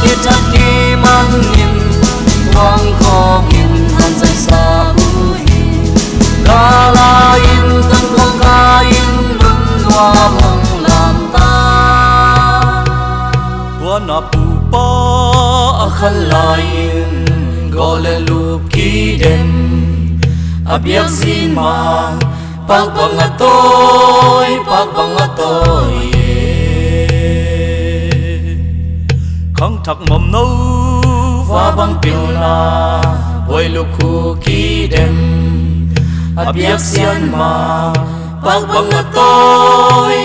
thiết chắc khi mang nhìn quang khó nhìn hàn dày xa bụi gà la in tân không ca in bưng hoa mong làm ta tua na pu pa akhan la in gole lup ki den abiak zin ma pagbang atoy khăng thắc mầm nâu và băng piêu na bồi lục khu kỳ đêm abiak xian ma pagbang atoy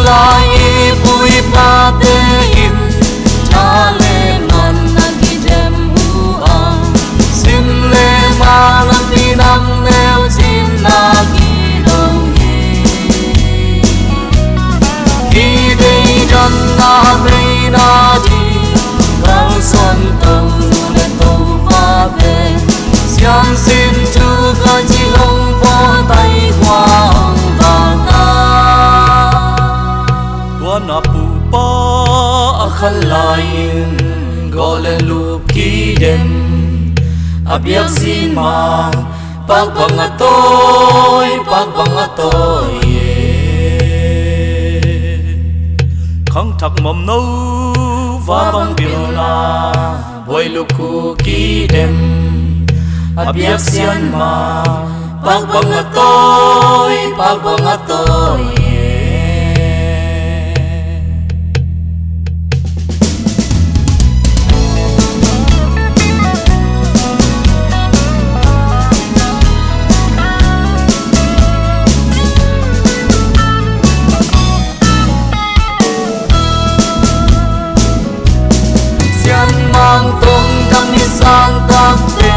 lai pui pa te im cha le man na ki dem u a sim le ma na pi nam neo chim na ki do ki dei jan na mei na di kang son tong le to pa te xiang xin chu ka chi long po tai qua na pu pa akhan lain gole lup ki den abiak zin ma pagbang atoy khăng thắc mầm nâu và băng biêu na bồi lục khu ki den abiak xian ma pagbang atoy mang tung cam ni sang tak te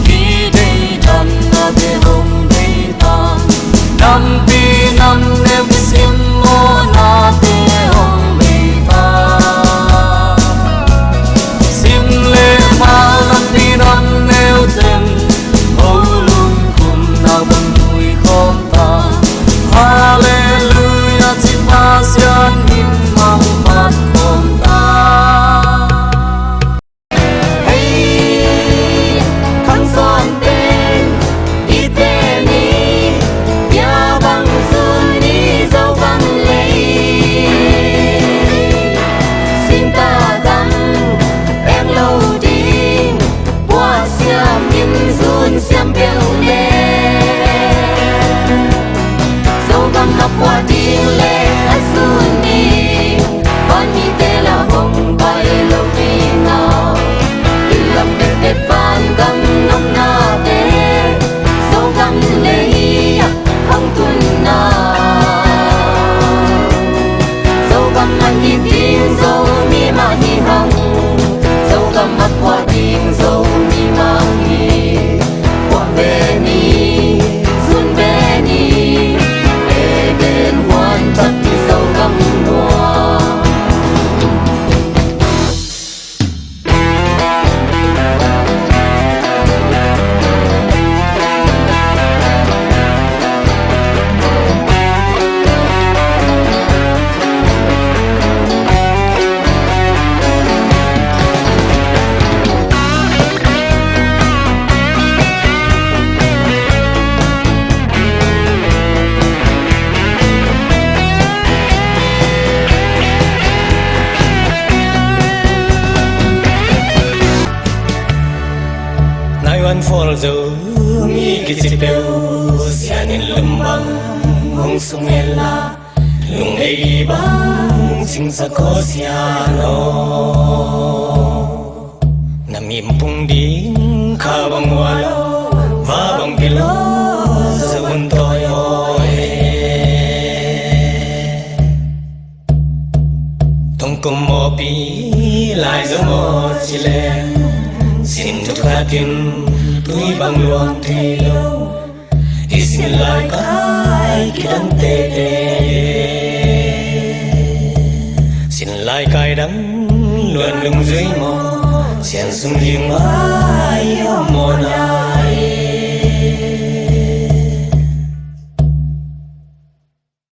ki dei jan na de hong dei ta nam pi nam ne gầm mắt đi tiếng dâu mi mà đi hăng dâu gầm mắt qua tiếng dâu mi mà đi qua về đi xuân về đi để đến hoàn tất đi dâu gầm hoa Fall zo mi kitipeu sianin lumbang hong sumela lung ei bang sing sa ko siano namimpung ding kabang walo wabang pilo zawun toyo tong kumopi lai zo mo chile xin chúc ta tin tuy bằng luồng thì lâu thì xin lại cái đắng tê tê xin lại cái đắng luôn lưng dưới mò xiên sung riêng mãi mò này